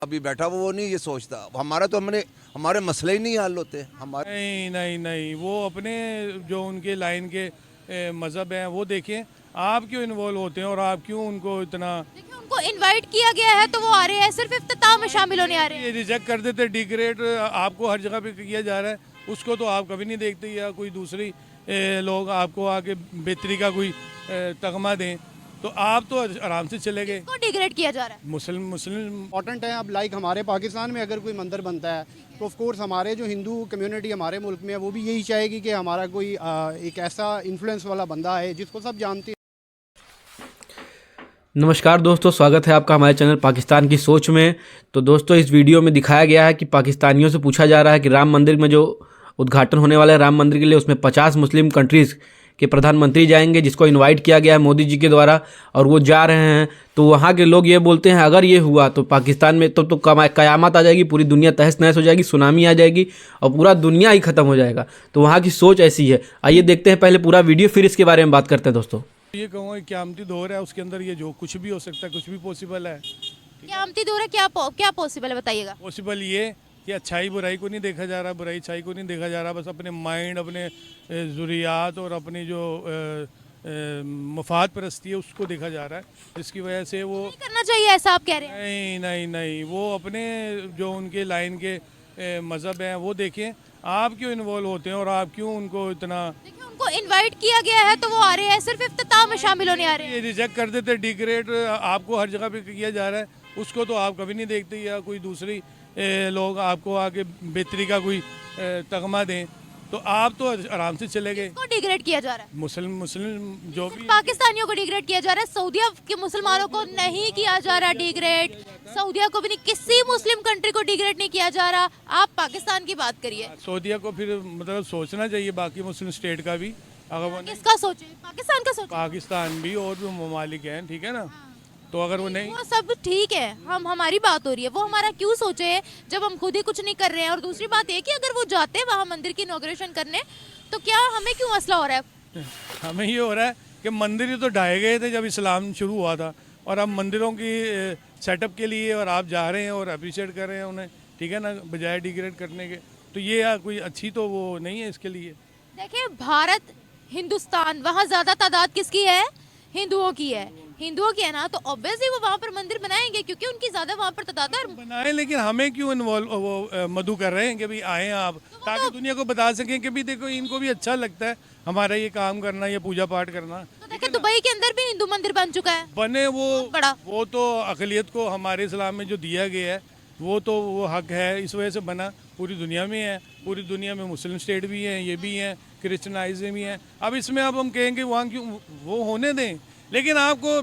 अभी बैठा वो नहीं ये सोचता हमारा तो हमारे मसले ही नहीं हल होते हमारे। नहीं नहीं नहीं, वो अपने जो उनके लाइन के मज़हब हैं वो देखें। आप क्यों इन्वॉल्व होते हैं और आप क्यों उनको इतना देखिए उनको इनवाइट किया गया है तो वो आ रहे हैं, सिर्फ इफ्तिताह में शामिल होने आ रहे हैं। ये रिजेक्ट कर देते, डिग्रेड आपको हर जगह पे किया जा रहा है, उसको तो आप कभी नहीं देखते। या कोई दूसरी लोग आपको आके बेहतरी का कोई तगमा दें तो आप तो आराम से चले गए। को डिग्रेड किया जा रहा है। मुस्लिम मुस्लिम इम्पॉर्टेंट है। अब लाइक हमारे पाकिस्तान में अगर कोई मंदिर बनता है तो ऑफ कोर्स हमारे जो हिंदू कम्युनिटी हमारे मुल्क में है वो भी यही चाहेगी कि हमारा कोई एक ऐसा इन्फ्लुएंस वाला बंदा है जिसको सब जानते हैं। नमस्कार दोस्तों, स्वागत है आपका हमारे चैनल पाकिस्तान की सोच में। तो दोस्तों, इस वीडियो में दिखाया गया है कि पाकिस्तानियों से पूछा जा रहा है कि राम मंदिर में जो उद्घाटन होने वाला है राम मंदिर के लिए, उसमें 50 मुस्लिम कंट्रीज़ के प्रधानमंत्री जाएंगे, जिसको इनवाइट किया गया है मोदी जी के द्वारा, और वो जा रहे हैं। तो वहाँ के लोग ये बोलते हैं अगर ये हुआ तो पाकिस्तान में तो कयामत आ जाएगी, पूरी दुनिया तहस नहस हो जाएगी, सुनामी आ जाएगी और पूरा दुनिया ही ख़त्म हो जाएगा। तो वहाँ की सोच ऐसी है। आइए देखते हैं पहले पूरा वीडियो, फिर इसके बारे में बात करते हैं दोस्तों। ये कहूँगा क़यामती दौर है, उसके अंदर ये जो कुछ भी हो सकता है, कुछ भी पॉसिबल है। क़यामती दौर है, क्या पॉसिबल है बताइएगा। पॉसिबल ये कि अच्छाई बुराई को नहीं देखा जा रहा, बुराई अच्छाई को नहीं देखा जा रहा, बस अपने माइंड, अपने ज़ुरियात और अपनी जो मफाद परस्ती है उसको देखा जा रहा है, जिसकी वजह से वो नहीं करना चाहिए ऐसा आप कह रहे हैं। नहीं नहीं नहीं, वो अपने जो उनके लाइन के मज़हब हैं वो देखें। आप क्यों इन्वॉल्व होते हैं और आप क्यों उनको इतना देखिए उनको इनवाइट किया गया है तो वो आ रहे हैं, सिर्फ इफ्तिताह में शामिल होने आ रहे हैं। ये रिजेक्ट कर देते, डिग्रेड आपको हर जगह पे किया जा रहा है, उसको तो आप कभी नहीं देखते। या कोई दूसरी लोग आपको आके बेहतरी का कोई तगमा दें तो आप तो आराम से चले गए। को डिग्रेड किया जा रहा है। मुस्लिम मुस्लिम जो भी पाकिस्तानियों को डिग्रेड किया जा रहा है, सऊदीया के मुसलमानों को नहीं किया जा रहा डिग्रेड, सऊदीया को भी नहीं, किसी मुस्लिम कंट्री को डिग्रेड नहीं किया जा रहा। आप पाकिस्तान की बात करिए। सऊदीया को फिर मतलब सोचना चाहिए, बाकी मुस्लिम स्टेट का भी। अगर वो नहीं, किसका सोचे? पाकिस्तान का सोचे। पाकिस्तान भी और भी ममालिक हैं, ठीक है ना, तो अगर वो नहीं, वो सब ठीक है, हमारी बात हो रही है, वो हमारा क्यों सोचे जब हम खुद ही कुछ नहीं कर रहे हैं। और दूसरी बात ये कि अगर वो जाते हैं वहाँ मंदिर की इनॉग्रेशन करने तो क्या हमें क्यों मसला हो रहा है। हमें ये हो रहा है कि मंदिर ही तो ढाए गए थे जब इस्लाम शुरू हुआ था, और अब मंदिरों की सेटअप के लिए और आप जा रहे हैं और अप्रिशिएट कर रहे हैं उन्हें, ठीक है ना, बजाय डिग्रेड करने के। तो ये कोई अच्छी तो वो नहीं है इसके लिए। देखिए भारत, हिंदुस्तान, वहाँ ज्यादा तादाद किसकी है? हिंदुओं की है। हिंदुओं की है ना, तो ऑब्वियसली वो वहाँ पर मंदिर बनाएंगे क्योंकि उनकी ज्यादा वहाँ पर तादाद है। बनाए, लेकिन हमें क्यों इन्वॉल्व वो मधु कर रहे हैं कि भाई आए आप, ताकि दुनिया को बता सकें कि भी देखो इनको भी अच्छा लगता है हमारा ये काम करना, ये पूजा पाठ करना। तो देखिए दुबई के अंदर भी हिंदू मंदिर बन चुका है, बने वो बड़ा। वो तो अकलियत को हमारे इस्लाम में जो दिया गया है वो तो वो हक है, इस वजह से बना। पूरी दुनिया में है, पूरी दुनिया में मुस्लिम स्टेट भी हैं, ये भी हैं, क्रिश्चनाइज भी हैं। अब इसमें अब हम कहेंगे वहाँ क्यों, वो होने दें, लेकिन आपको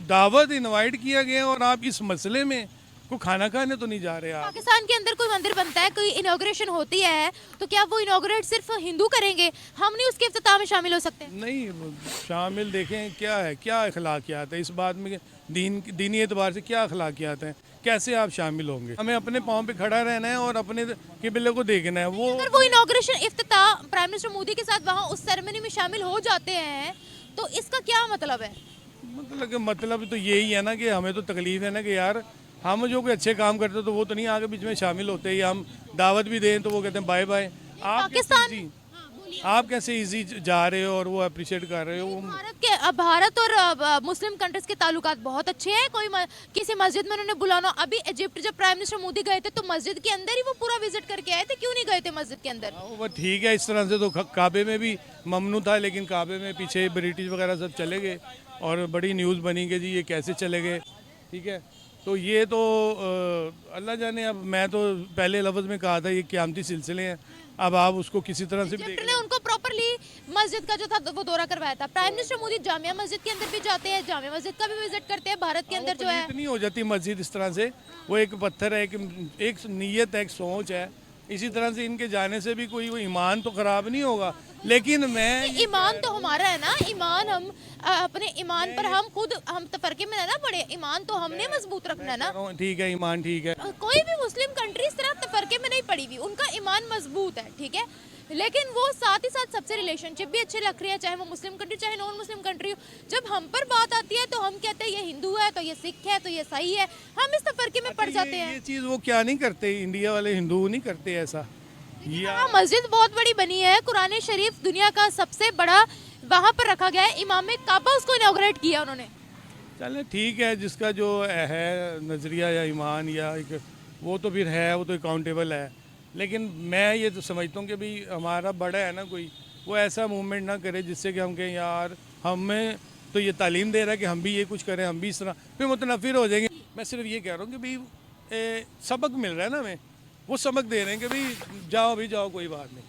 दावत इनवाइट किया गया और आप इस मसले में को खाना खाने तो नहीं जा रहे आप। पाकिस्तान के अंदर कोई मंदिर बनता है, कोई इनॉग्रेशन होती है तो क्या वो इनॉग्रेट सिर्फ हिंदू करेंगे? हम नहीं उसके इफ्तिताह में शामिल हो सकते? नहीं शामिल, देखें क्या है, क्या अखलाकियात है इस बात में, दीनी एतबार से क्या अखलाकियात हैं, कैसे आप शामिल होंगे। हमें अपने पाँव पे खड़ा रहना है और अपने किबले को देखना है। वो अगर वो इनॉग्रेशन इफ्तिताह प्राइम मिनिस्टर मोदी के साथ वहाँ उस सेरेमनी में शामिल हो जाते हैं तो इसका क्या मतलब है? मतलब तो यही है ना कि हमें तो तकलीफ है ना कि यार हम जो कोई अच्छे काम करते तो वो तो नहीं आगे बीच में शामिल होते, या हम दावत भी दें तो वो कहते हैं बाय बाय। आप कैसे इजी जा रहे हो और वो अप्रिशिएट कर रहे हो। भारत और मुस्लिम कंट्रीज के ताल्लुकात बहुत अच्छे हैं। किसी मस्जिद में उन्होंने बुलाना, अभी इजिप्ट जब प्राइम मिनिस्टर मोदी गए थे तो मस्जिद के अंदर ही वो पूरा विजिट करके आए थे, क्यों नहीं गए थे मस्जिद के अंदर? वो ठीक है, इस तरह से तो काबे में भी ममनू था, लेकिन काबे में पीछे ब्रिटिश वगैरह सब चले गए और बड़ी न्यूज़ बनी कि जी ये कैसे चले गए, ठीक है। तो ये तो अल्लाह जाने। अब मैं तो पहले लफ्ज़ में कहा था ये क़यामती सिलसिले हैं, अब आप उसको किसी तरह से इजिप्ट ने उनको प्रॉपरली मस्जिद का जो था वो दौरा करवाया था। प्राइम मिनिस्टर मोदी जामिया मस्जिद के अंदर भी जाते हैं, जामिया मस्जिद का भी विजिट करते हैं भारत के अंदर जो है। इतनी हो जाती मस्जिद इस तरह से, वो एक पत्थर है, एक नीयत है, एक सोच है। इसी तरह से इनके जाने से भी कोई वो ईमान तो ख़राब नहीं होगा, लेकिन मैं ईमान तो हमारा है ना, ईमान हम अपने ईमान पर हम तफरके में ना पड़े, ईमान तो हमने मजबूत रखना है ना। ठीक है, ईमान ठीक है। कोई भी मुस्लिम कंट्री इस तरह तफरके में नहीं पड़ी हुई, उनका ईमान मजबूत है, ठीक है। लेकिन वो साथ ही साथ सबसे रिलेशनशिप भी अच्छे रख रहे हैं, चाहे वो मुस्लिम कंट्री चाहे नॉन मुस्लिम कंट्री हो। जब हम पर बात आती है तो हम कहते हैं ये हिंदू है तो ये सिख है तो ये सही है, हम इस तफरके में पड़ जाते हैं। ये चीज़ वो क्या नहीं करते, इंडिया वाले हिंदू नहीं करते ऐसा। हाँ, मस्जिद बहुत बड़ी बनी है, कुरान शरीफ दुनिया का सबसे बड़ा वहाँ पर रखा गया है, इमाम काबा उसको इनॉग्रेट किया उन्होंने। चले ठीक है, जिसका जो है नज़रिया या ईमान या एक वो तो फिर है, वो तो अकाउंटेबल है। लेकिन मैं ये तो समझता हूँ कि भाई हमारा बड़ा है ना कोई, वो ऐसा मूवमेंट ना करे जिससे कि हम कहें यार हमें तो ये तालीम दे रहा है कि हम भी ये कुछ करें, हम भी इस तरह, फिर मुतनफ़िर हो जाएंगे। मैं सिर्फ ये कह रहा हूँ कि भाई सबक मिल रहा है ना हमें, वो सबक दे रहे हैं कि भाई जाओ भी जाओ कोई बात नहीं,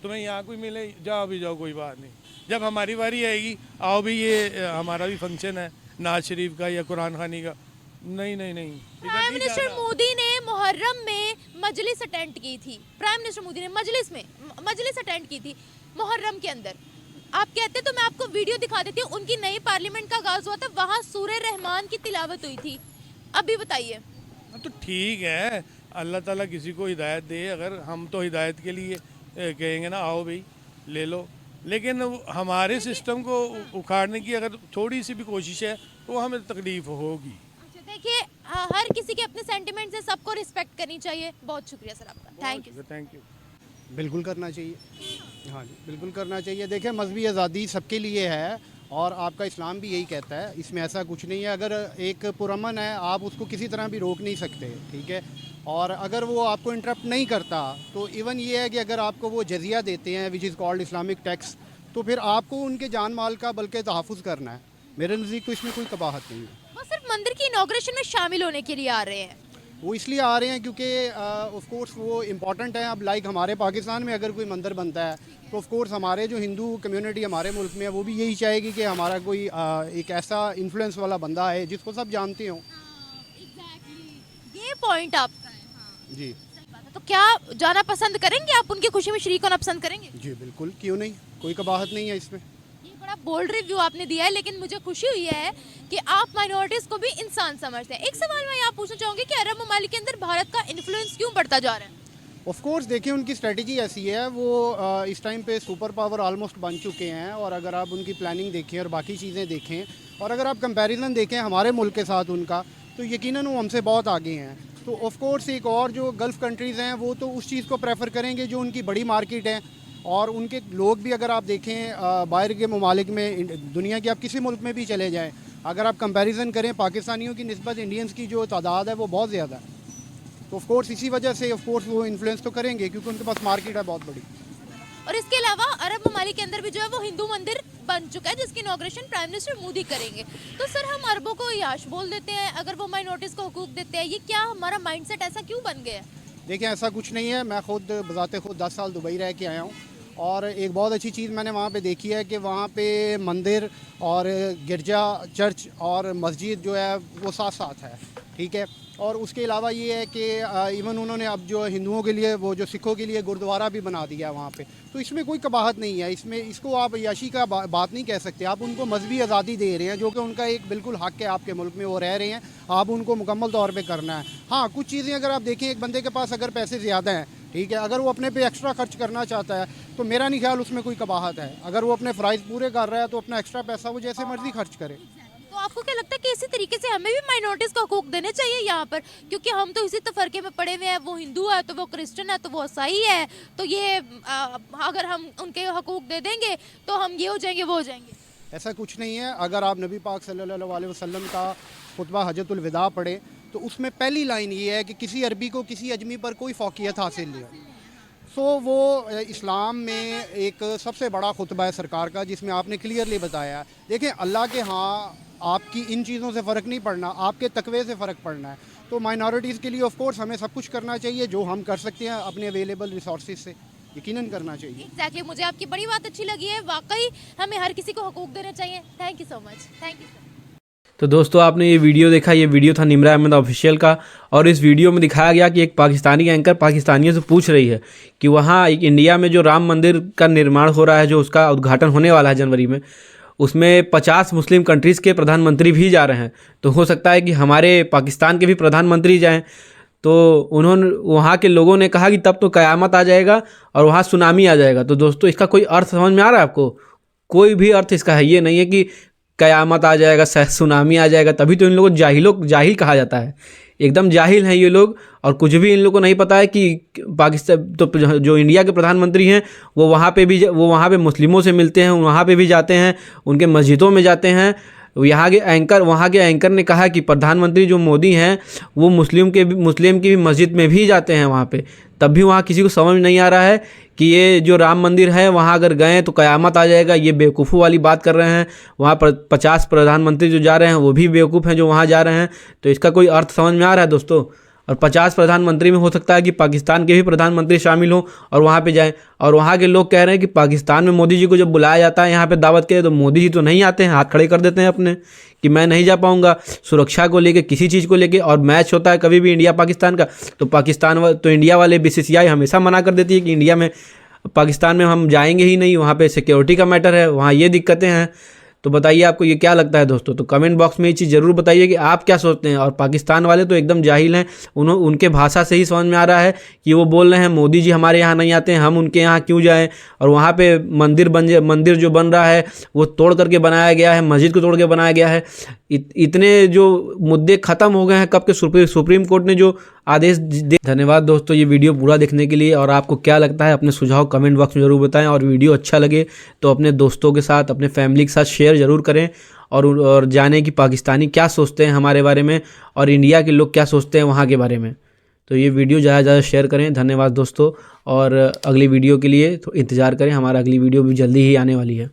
तुम्हें यहाँ कोई मिले जाओ भी जाओ कोई बात नहीं, जब हमारी बारी आएगी आओ भी, ये हमारा भी फंक्शन है नाज शरीफ का या कुरान खानी का। नहीं नहीं नहीं, प्राइम मिनिस्टर मोदी ने मुहर्रम में मजलिस अटेंड की थी, प्राइम मिनिस्टर मोदी ने मजलिस अटेंड की थी मुहर्रम के अंदर। आप कहते तो मैं आपको वीडियो दिखा देती हूँ, उनकी नई पार्लियामेंट का आगाज हुआ था, वहाँ सूरह रहमान की तिलावत हुई थी। अभी बताइए। तो ठीक है, अल्लाह ताला किसी को हिदायत दे, अगर हम तो हिदायत के लिए कहेंगे ना आओ भाई ले लो, लेकिन हमारे सिस्टम को उखाड़ने की अगर थोड़ी सी भी कोशिश है तो हमें तकलीफ होगी। देखिए हर किसी के अपने सेंटिमेंट्स है, सबको रिस्पेक्ट करनी चाहिए। बहुत शुक्रिया सर आपका, थैंक यू। बिल्कुल करना चाहिए, हाँ जी बिल्कुल करना चाहिए। देखिए मजहबी आज़ादी सबके लिए है और आपका इस्लाम भी यही कहता है, इसमें ऐसा कुछ नहीं है। अगर एक पुरअमन है आप उसको किसी तरह भी रोक नहीं सकते, ठीक है। और अगर वो आपको इंटरप्ट नहीं करता तो इवन ये है कि अगर आपको वो जजिया देते हैं which is called Islamic tax, तो फिर आपको उनके जान माल का बल्कि तहफ़्फ़ुज़ करना है। मेरे नज़दीक तो इसमें कोई कबाहत नहीं है। वो सिर्फ मंदिर की इनॉग्रेशन में शामिल होने के लिए आ रहे हैं। वो इसलिए आ रहे हैं क्योंकि ऑफ कोर्स वो इम्पॉर्टेंट है। अब लाइक हमारे पाकिस्तान में अगर कोई मंदिर बनता है तो ऑफ कोर्स हमारे जो हिंदू कम्युनिटी हमारे मुल्क में है वो भी यही चाहेगी कि हमारा कोई एक ऐसा इन्फ्लुएंस वाला बंदा है जिसको सब जानते हों। ये पॉइंट आपका है। हाँ। जी तो क्या जाना पसंद करेंगे आप, उनकी खुशी में शरीक होना पसंद करेंगे? जी बिल्कुल, क्यों नहीं, कोई कबाहत नहीं है इसमें। ये बड़ा बोल्ड रिव्यू आपने दिया है, लेकिन मुझे खुशी हुई है कि आप माइनॉरिटीज को भी इंसान समझते हैं। एक सवाल मैं यहाँ पूछना चाहूँगी कि अरब ममालिक के अंदर भारत का इन्फ्लुएंस क्यों बढ़ता जा रहा है? ऑफ कोर्स देखिए उनकी स्ट्रेटजी ऐसी है, वो इस टाइम पे सुपर पावर ऑलमोस्ट बन चुके हैं। और अगर आप उनकी प्लानिंग देखें और बाकी चीज़ें देखें और अगर आप कंपैरिजन देखें हमारे मुल्क के साथ उनका, तो यकीनन वो हमसे बहुत आगे हैं। तो ऑफ कोर्स एक और जो गल्फ़ कंट्रीज़ हैं वो तो उस चीज़ को प्रेफर करेंगे जो उनकी बड़ी मार्केट है। और उनके लोग भी अगर आप देखें बाहर के ममालिक में, दुनिया के आप किसी मुल्क में भी चले जाएँ, अगर आप कंपैरिजन करें पाकिस्तानियों की निस्बत इंडियंस की जो तादाद है वो बहुत ज़्यादा है। तो ऑफ कोर्स इसी वजह से ऑफ कोर्स वो इन्फ्लुएंस तो करेंगे क्योंकि उनके पास मार्केट है बहुत बड़ी। और इसके अलावा अरब ममालिक के अंदर भी जो है वो हिंदू मंदिर बन चुका है जिसकी इनॉग्रेशन प्राइम मिनिस्टर मोदी करेंगे। तो सर हम अरबों को याश बोल देते हैं अगर वो माइनॉरिटीज़ को हुकूक देते हैं, ये क्या हमारा माइंडसेट ऐसा क्यों बन गया है? देखिए ऐसा कुछ नहीं है, मैं खुद बज़ाते खुद 10 साल दुबई रह के आया हूँ और एक बहुत अच्छी चीज़ मैंने वहाँ पे देखी है कि वहाँ पे मंदिर और गिरजा, चर्च और मस्जिद जो है वो साथ साथ है, ठीक है। और उसके अलावा ये है कि इवन उन्होंने अब जो हिंदुओं के लिए, वो जो सिखों के लिए गुरुद्वारा भी बना दिया है वहाँ पे। तो इसमें कोई कबाहत नहीं है, इसमें इसको आप याशी का बात नहीं कह सकते। आप उनको मजहबी आज़ादी दे रहे हैं जो कि उनका एक बिल्कुल हक़ है, आपके मुल्क में वो रह रहे हैं, आप उनको मुकम्मल तौर पे करना है। हाँ कुछ चीज़ें अगर आप देखें, एक बंदे के पास अगर पैसे ज़्यादा हैं, ठीक है, अगर वो अपने पे एक्स्ट्रा खर्च करना चाहता है तो मेरा नहीं ख्याल उसमें कोई कबाहत है। अगर वो अपने फ़राइज़ पूरे कर रहा है तो अपना एक्स्ट्रा पैसा वो जैसे मर्ज़ी खर्च करे। तो आपको क्या लगता है कि इसी तरीके से हमें भी माइनॉरिटीज़ को हकूक देने चाहिए यहाँ पर? क्योंकि हम तो इसी तफरके में पड़े हुए हैं, वो हिंदू है तो वो क्रिश्चियन है तो वो ईसाई है, तो ये अगर हम उनके हकूक दे देंगे तो हम ये हो जाएंगे वो हो जाएंगे। ऐसा कुछ नहीं है। अगर आप नबी पाक सल्लल्लाहु अलैहि वसल्लम का खुतबा हजतुल विदा पढ़े तो उसमें पहली लाइन ये है कि किसी अरबी को किसी अजमी पर कोई फ़ौक़ियत हासिल नहीं हो। सो वो इस्लाम में एक सबसे बड़ा खुतबा है सरकार का जिसमें आपने क्लियरली बताया है। देखें अल्लाह के यहाँ आपकी इन चीज़ों से फ़र्क नहीं पड़ना, आपके तकवे से फ़र्क पड़ना है। तो माइनॉरिटीज़ के लिए ऑफ कोर्स हमें सब कुछ करना चाहिए जो हम कर सकते हैं अपने अवेलेबल रिसोर्सेज से, यकीनन करना चाहिए। एग्जैक्टली, मुझे आपकी बड़ी बात अच्छी लगी है, वाकई हमें हर किसी को हकूक देने चाहिए। Thank you so much. Thank you sir. तो दोस्तों आपने ये वीडियो देखा, ये वीडियो था निमरा अहमद ऑफिशियल का, और इस वीडियो में दिखाया गया कि एक पाकिस्तानी एंकर पाकिस्तानियों से पूछ रही है कि वहाँ एक इंडिया में जो राम मंदिर का निर्माण हो रहा है, जो उसका उद्घाटन होने वाला है जनवरी में, उसमें 50 मुस्लिम कंट्रीज़ के प्रधानमंत्री भी जा रहे हैं। तो हो सकता है कि हमारे पाकिस्तान के भी प्रधानमंत्री जाएं। तो उन्होंने वहाँ के लोगों ने कहा कि तब तो क़यामत आ जाएगा और वहाँ सुनामी आ जाएगा। तो दोस्तों इसका कोई अर्थ समझ में आ रहा है आपको? कोई भी अर्थ इसका है ये नहीं है कि क़यामत आ जाएगा, सुनामी आ जाएगा। तभी तो इन लोगों को जाहिल कहा जाता है। एकदम जाहिल हैं ये लोग और कुछ भी इन लोगों को नहीं पता है कि पाकिस्तान तो जो इंडिया के प्रधानमंत्री हैं वो वहाँ पे मुस्लिमों से मिलते हैं, वहाँ पे भी जाते हैं, उनके मस्जिदों में जाते हैं। वहाँ के एंकर ने कहा कि प्रधानमंत्री जो मोदी हैं वो मुस्लिम की भी मस्जिद में भी जाते हैं वहाँ पे। तब भी वहाँ किसी को समझ नहीं आ रहा है कि ये जो राम मंदिर है वहाँ अगर गए तो क़यामत आ जाएगा। ये बेवकूफ़ों वाली बात कर रहे हैं। वहाँ पर 50 प्रधानमंत्री जो जा रहे हैं वो भी बेवकूफ़ हैं जो वहाँ जा रहे हैं। तो इसका कोई अर्थ समझ में आ रहा है दोस्तों? और 50 प्रधानमंत्री में हो सकता है कि पाकिस्तान के भी प्रधानमंत्री शामिल हों और वहाँ पे जाएं। और वहाँ के लोग कह रहे हैं कि पाकिस्तान में मोदी जी को जब बुलाया जाता है यहाँ पे दावत के, तो मोदी जी तो नहीं आते हैं, हाथ खड़े कर देते हैं अपने कि मैं नहीं जा पाऊँगा। सुरक्षा को लेके, किसी चीज़ को लेके, और मैच होता है कभी भी इंडिया पाकिस्तान का तो इंडिया वाले BCCI हमेशा मना कर देती है कि पाकिस्तान में हम जाएंगे ही नहीं, वहाँ पे सिक्योरिटी का मैटर है, वहाँ ये दिक्कतें हैं। तो बताइए आपको ये क्या लगता है दोस्तों? तो कमेंट बॉक्स में ये चीज़ ज़रूर बताइए कि आप क्या सोचते हैं। और पाकिस्तान वाले तो एकदम जाहिल हैं। उनके भाषा से ही समझ में आ रहा है कि वो बोल रहे हैं मोदी जी हमारे यहाँ नहीं आते हैं, हम उनके यहाँ क्यों जाएं। और वहाँ पे मंदिर जो बन रहा है वो तोड़ करके बनाया गया है, मस्जिद को तोड़ के बनाया गया है। इतने जो मुद्दे ख़त्म हो गए हैं कब के सुप्रीम कोर्ट ने जो आदेश दे। धन्यवाद दोस्तों ये वीडियो पूरा देखने के लिए। और आपको क्या लगता है अपने सुझाव कमेंट बॉक्स में ज़रूर बताएं। और वीडियो अच्छा लगे तो अपने दोस्तों के साथ, अपने फैमिली के साथ शेयर ज़रूर करें और जाने कि पाकिस्तानी क्या सोचते हैं हमारे बारे में और इंडिया के लोग क्या सोचते हैं वहाँ के बारे में। तो ये वीडियो ज़्यादा से ज़्यादा शेयर करें। धन्यवाद दोस्तों। और अगली वीडियो के लिए तो इंतज़ार करें, हमारा अगली वीडियो भी जल्दी ही आने वाली है।